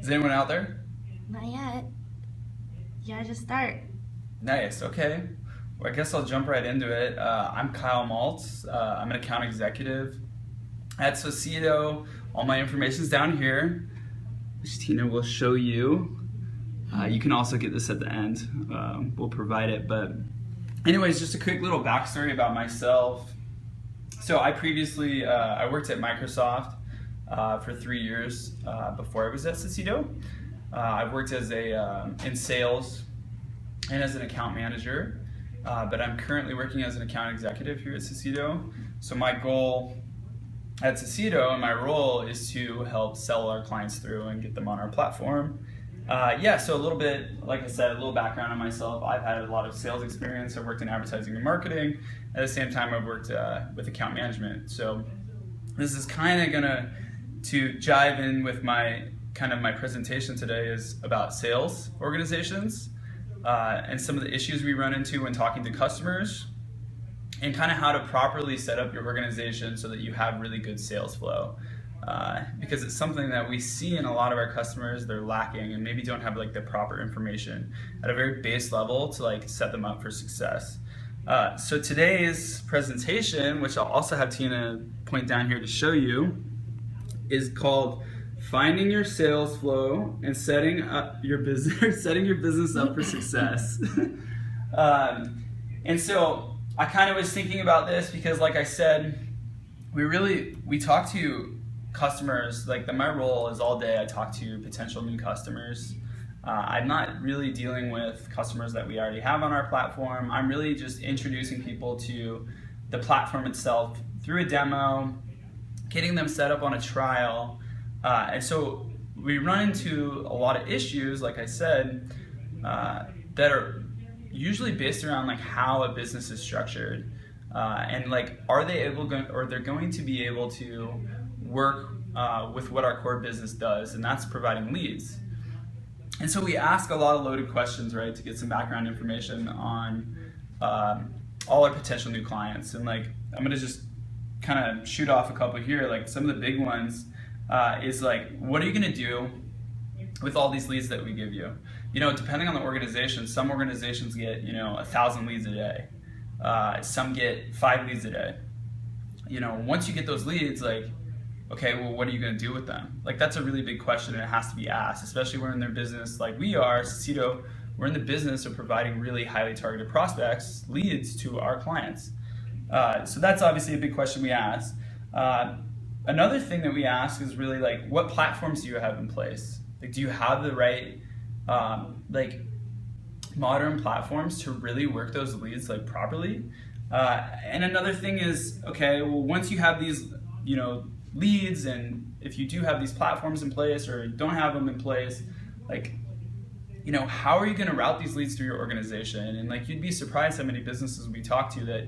Is anyone out there? Not yet. You gotta just start. Nice, okay. Well, I guess I'll jump right into it. I'm Kyle Maltz. I'm an account executive at Socedo. All my information's down here, which Tina will show you. You can also get this at the end. We'll provide it. But anyways, just a quick little backstory about myself. So I previously, I worked at Microsoft for 3 years before I was at Socedo. I've worked as in sales and as an account manager, but I'm currently working as an account executive here at Socedo. So my goal at Socedo and my role is to help sell our clients through and get them on our platform. So a little bit, like I said, a little background on myself. I've had a lot of sales experience. I've worked in advertising and marketing. At the same time, I've worked with account management. So this is kind of gonna to jive in with my presentation today is about sales organizations and some of the issues we run into when talking to customers, and kind of how to properly set up your organization so that you have really good sales flow. Because it's something that we see in a lot of our customers, they're lacking and maybe don't have like the proper information at a very base level to like set them up for success. So today's presentation, which I'll also have Tina point down here to show you, is called Finding Your Sales Flow and Setting Up Your Business, Setting Your Business Up for Success. And so I kind of was thinking about this because, like I said, we talk to customers. My role is all day I talk to potential new customers. I'm not really dealing with customers that we already have on our platform. I'm really just introducing people to the platform itself through a demo, getting them set up on a trial. And so we run into a lot of issues, like I said, that are usually based around like how a business is structured. And like, are they they're going to be able to work with what our core business does, and that's providing leads. And so we ask a lot of loaded questions, right, to get some background information on all our potential new clients. And like, I'm gonna just kind of shoot off a couple here. Like some of the big ones is like, what are you gonna do with all these leads that we give you? You know, depending on the organization, some organizations get, 1,000 leads a day. Some get 5 leads a day. Once you get those leads, like, okay, well, what are you gonna do with them? Like, that's a really big question, and it has to be asked, especially when we're in their business like we are, Socedo. We're in the business of providing really highly targeted prospects, leads to our clients. So that's obviously a big question we ask. Another thing that we ask is really like, what platforms do you have in place? Like, do you have the right modern platforms to really work those leads like properly? And another thing is, okay, well, once you have these, leads, and if you do have these platforms in place or you don't have them in place, like, how are you going to route these leads through your organization? And like, you'd be surprised how many businesses we talk to that,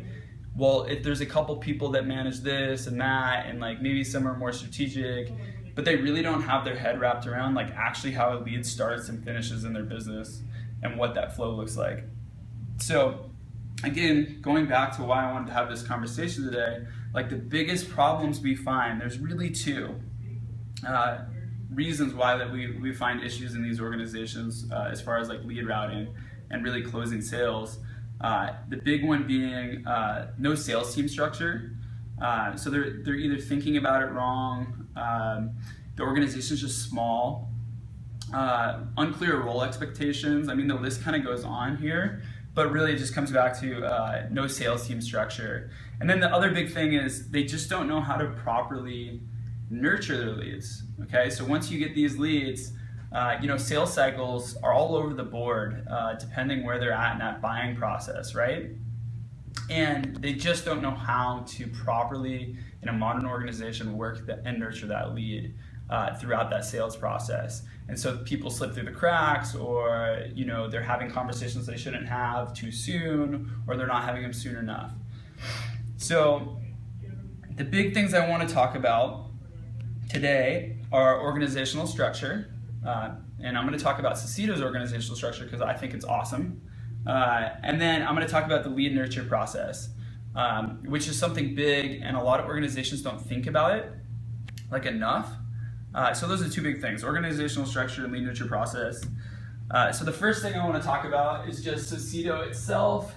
well, if there's a couple people that manage this and that, and like maybe some are more strategic, but they really don't have their head wrapped around like actually how a lead starts and finishes in their business and what that flow looks like. So again, going back to why I wanted to have this conversation today, like the biggest problems we find, there's really two reasons why that we find issues in these organizations as far as like lead routing and really closing sales. The big one being no sales team structure. So they're either thinking about it wrong, the organization's just small, unclear role expectations. I mean, the list kind of goes on here, but really it just comes back to no sales team structure. And then the other big thing is they just don't know how to properly nurture their leads. Okay, so once you get these leads, sales cycles are all over the board, depending where they're at in that buying process, right? And they just don't know how to properly, in a modern organization, work and nurture that lead throughout that sales process. And so people slip through the cracks, or they're having conversations they shouldn't have too soon, or they're not having them soon enough. So the big things I want to talk about today are organizational structure, and I'm going to talk about Socedo's organizational structure because I think it's awesome. And then I'm going to talk about the lead nurture process, which is something big, and a lot of organizations don't think about it like enough. So those are two big things: organizational structure and lead nurture process. So the first thing I want to talk about is just Socedo itself.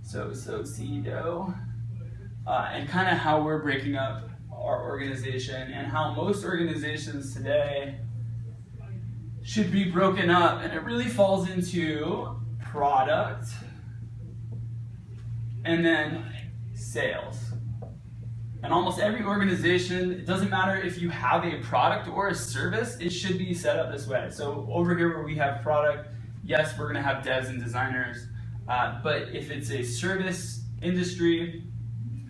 So Socedo, and kind of how we're breaking up our organization and how most organizations today should be broken up. And it really falls into product and then sales. And almost every organization, it doesn't matter if you have a product or a service, it should be set up this way. So over here where we have product, yes, we're gonna have devs and designers, but if it's a service industry,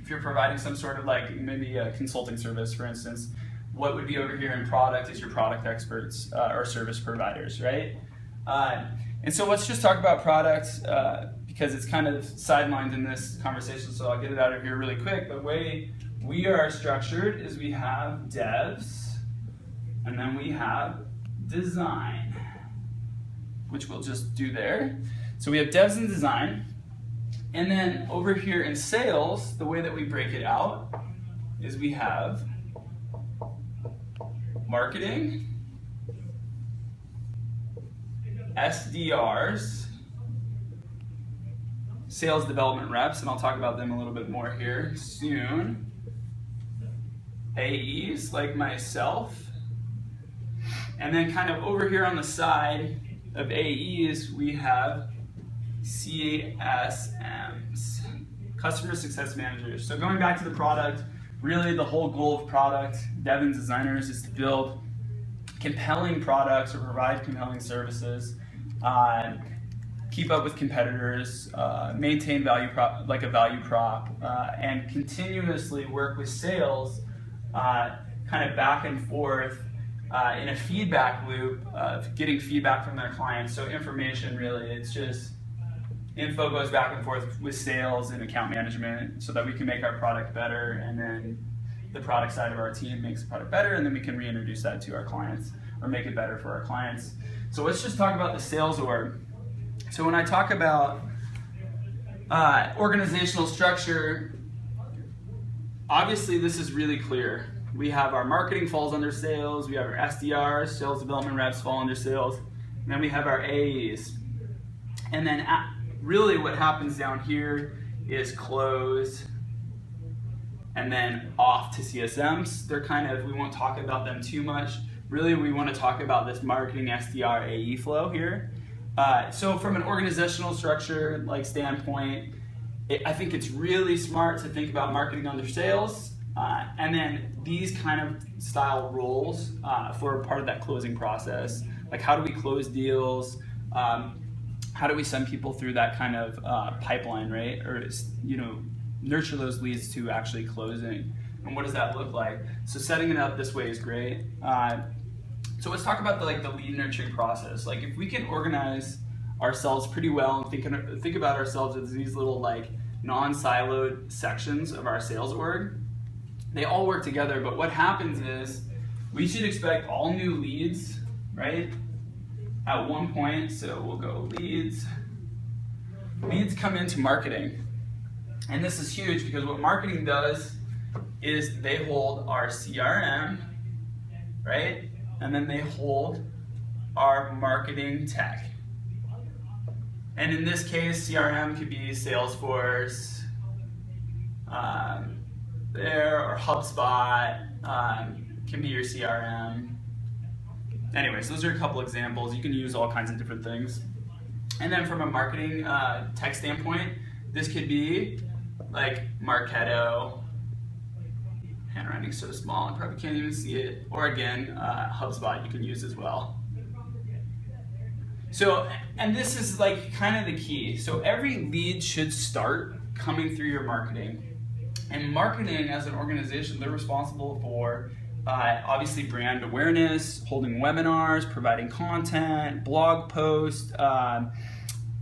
if you're providing some sort of like maybe a consulting service, for instance, what would be over here in product is your product experts or service providers, right? And so let's just talk about product because it's kind of sidelined in this conversation, so I'll get it out of here really quick. The way we are structured is we have devs and then we have design, which we'll just do there. So we have devs and design. And then over here in sales, the way that we break it out is we have marketing, SDRs, sales development reps, and I'll talk about them a little bit more here soon, AEs like myself, and then kind of over here on the side of AEs, we have CSMs, customer success managers. So going back to the product, really the whole goal of product, dev and designers, is to build compelling products or provide compelling services, keep up with competitors, maintain value prop, like a value prop, and continuously work with sales, kind of back and forth in a feedback loop of getting feedback from their clients. So information, really, it's just info goes back and forth with sales and account management so that we can make our product better, and then the product side of our team makes the product better, and then we can reintroduce that to our clients or make it better for our clients. So let's just talk about the sales org. So when I talk about organizational structure, obviously this is really clear. We have our marketing falls under sales, we have our SDRs, sales development reps fall under sales, and then we have our AEs. And then really what happens down here is close and then off to CSMs. They're kind of, we won't talk about them too much. Really, we want to talk about this marketing SDR AE flow here. So from an organizational structure like standpoint, I think it's really smart to think about marketing under sales, and then these kind of style roles for part of that closing process. Like, how do we close deals? How do we send people through that kind of pipeline, right? Or, you know, nurture those leads to actually closing. And what does that look like? So setting it up this way is great. So let's talk about the lead nurturing process. Like, if we can organize ourselves pretty well and think about ourselves as these little like non-siloed sections of our sales org, they all work together. But what happens is we should expect all new leads, right? At one point, so we'll go leads. Leads come into marketing. And this is huge because what marketing does is they hold our CRM, right? And then they hold our marketing tech. And in this case, CRM could be Salesforce, there, or HubSpot, can be your CRM. Anyways, those are a couple examples. You can use all kinds of different things. And then from a marketing tech standpoint, this could be like Marketo. Handwriting's so small, I probably can't even see it. Or again, HubSpot you can use as well. So, and this is like kind of the key. So every lead should start coming through your marketing. And marketing as an organization, they're responsible for obviously brand awareness, holding webinars, providing content, blog posts,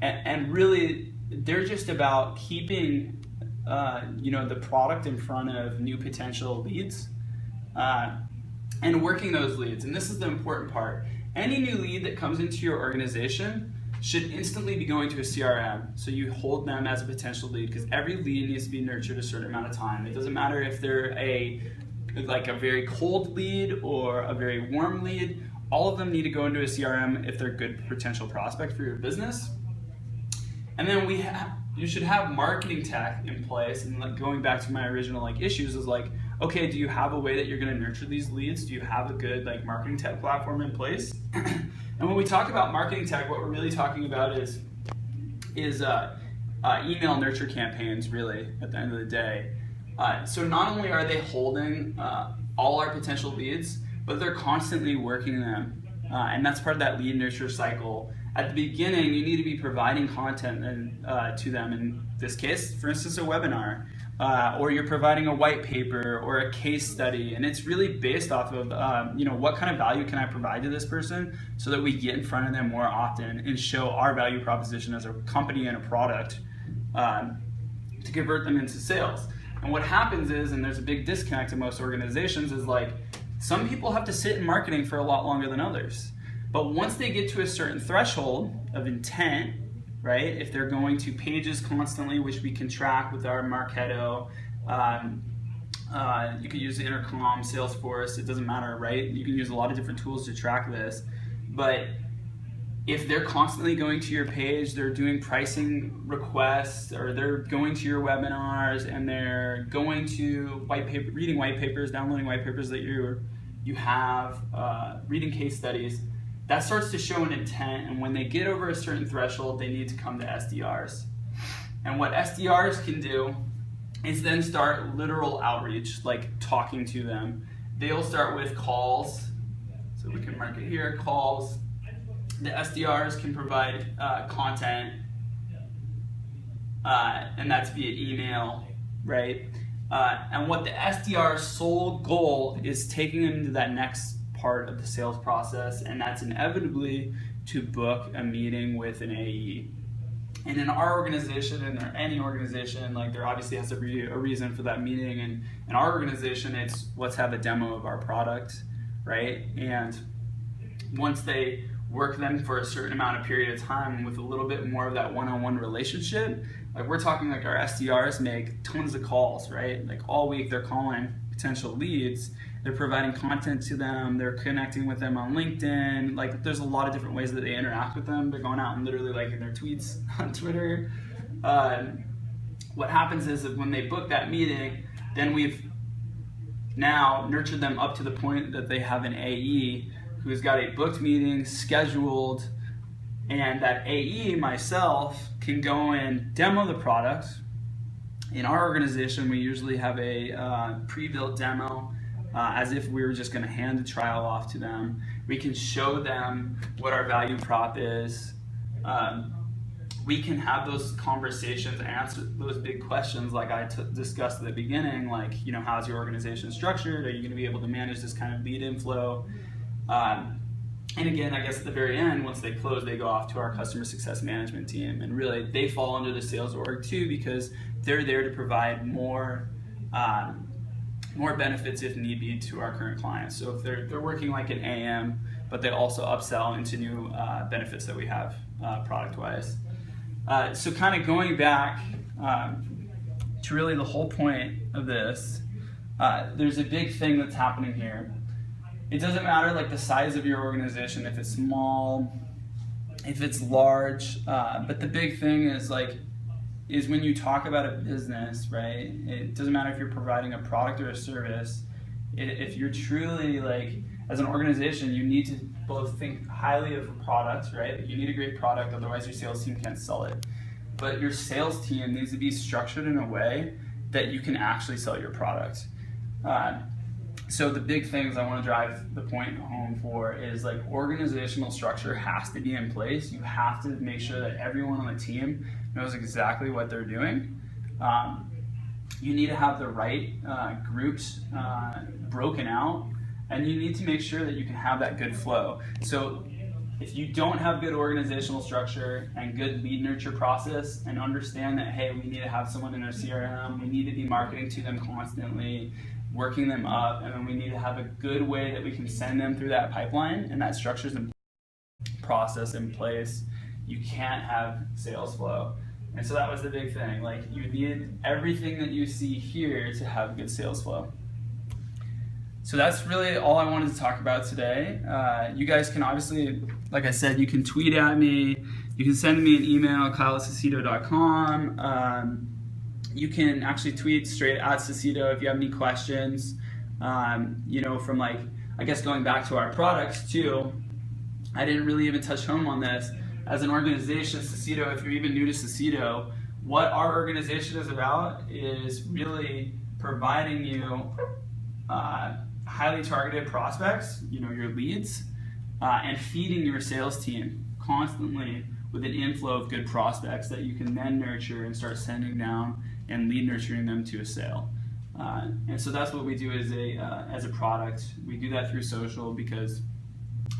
and really they're just about keeping the product in front of new potential leads and working those leads. And this is the important part. Any new lead that comes into your organization should instantly be going to a CRM. So you hold them as a potential lead because every lead needs to be nurtured a certain amount of time. It doesn't matter if they're a like a very cold lead or a very warm lead. All of them need to go into a CRM if they're a good potential prospect for your business. And then you should have marketing tech in place. And like going back to my original issues is like, okay, do you have a way that you're going to nurture these leads? Do you have a good marketing tech platform in place? And when we talk about marketing tech, what we're really talking about is email nurture campaigns, really, at the end of the day. So not only are they holding all our potential leads, but they're constantly working them. And that's part of that lead nurture cycle. At the beginning, you need to be providing content to them. In this case, for instance, a webinar, or you're providing a white paper or a case study. And it's really based off of, what kind of value can I provide to this person so that we get in front of them more often and show our value proposition as a company and a product to convert them into sales. And what happens is, and there's a big disconnect in most organizations, is some people have to sit in marketing for a lot longer than others. But once they get to a certain threshold of intent, right, if they're going to pages constantly, which we can track with our Marketo, you can use the Intercom, Salesforce, it doesn't matter, right? You can use a lot of different tools to track this. But if they're constantly going to your page, they're doing pricing requests, or they're going to your webinars, and they're going to reading white papers, downloading white papers that you have, reading case studies, that starts to show an intent. And when they get over a certain threshold, they need to come to SDRs. And what SDRs can do is then start literal outreach, like talking to them. They'll start with calls. So we can mark it here, calls. The SDRs can provide content, and that's via email, right? And what the SDR's sole goal is taking them to that next part of the sales process, and that's inevitably to book a meeting with an AE. And in our organization, and any organization, there obviously has to be a reason for that meeting. And in our organization, it's let's have a demo of our product, right? And once they work them for a certain amount of period of time with a little bit more of that one-on-one relationship, we're talking our SDRs make tons of calls, right? All week they're calling potential leads, they're providing content to them, they're connecting with them on LinkedIn, there's a lot of different ways that they interact with them. They're going out and literally in their tweets on Twitter. What happens is that when they book that meeting, then we've now nurtured them up to the point that they have an AE who's got a booked meeting scheduled, and that AE, myself, can go and demo the product. In our organization, we usually have a pre-built demo, as if we were just going to hand the trial off to them. We can show them what our value prop is. We can have those conversations, answer those big questions like I discussed at the beginning, how's your organization structured? Are you going to be able to manage this kind of lead inflow? And again, I guess at the very end, once they close, they go off to our customer success management team. And really, they fall under the sales org too, because they're there to provide more benefits if need be to our current clients. So if they're working like an AM, but they also upsell into new benefits that we have product-wise. So kind of going back to really the whole point of this, there's a big thing that's happening here. It doesn't matter the size of your organization, if it's small, if it's large, but the big thing is when you talk about a business, right? It doesn't matter if you're providing a product or a service. If you're truly as an organization, you need to both think highly of a product, right? You need a great product, otherwise your sales team can't sell it. But your sales team needs to be structured in a way that you can actually sell your product. So the big things I want to drive the point home for is organizational structure has to be in place. You have to make sure that everyone on the team knows exactly what they're doing. You need to have the right groups broken out, and you need to make sure that you can have that good flow. So if you don't have good organizational structure and good lead nurture process, and understand that, hey, we need to have someone in our CRM, we need to be marketing to them constantly, working them up, and then we need to have a good way that we can send them through that pipeline, and that structure's in process in place, you can't have sales flow. And so that was the big thing. You need everything that you see here to have good sales flow. So that's really all I wanted to talk about today. You guys can obviously, like I said, you can tweet at me, you can send me an email, kyle@socedo.com. You can actually tweet straight at Socedo if you have any questions. From like, I guess going back to our products too, I didn't really even touch home on this. As an organization, Socedo, if you're even new to Socedo, what our organization is about is really providing you highly targeted prospects, your leads, and feeding your sales team constantly with an inflow of good prospects that you can then nurture and start sending down and lead nurturing them to a sale. And so that's what we do as a product. We do that through social because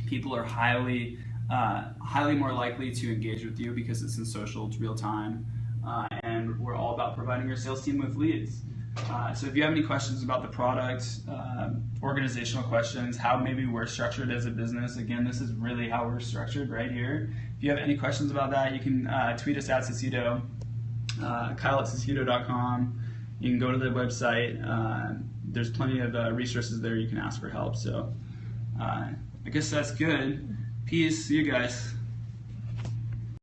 people are highly more likely to engage with you because it's in social, it's real time, and we're all about providing your sales team with leads. So if you have any questions about the product, organizational questions, how maybe we're structured as a business, again, this is really how we're structured right here. If you have any questions about that, you can tweet us at Socedo, kyle@socedo.com. You can go to the website. There's plenty of resources there you can ask for help. So I guess that's good. Peace. See you guys.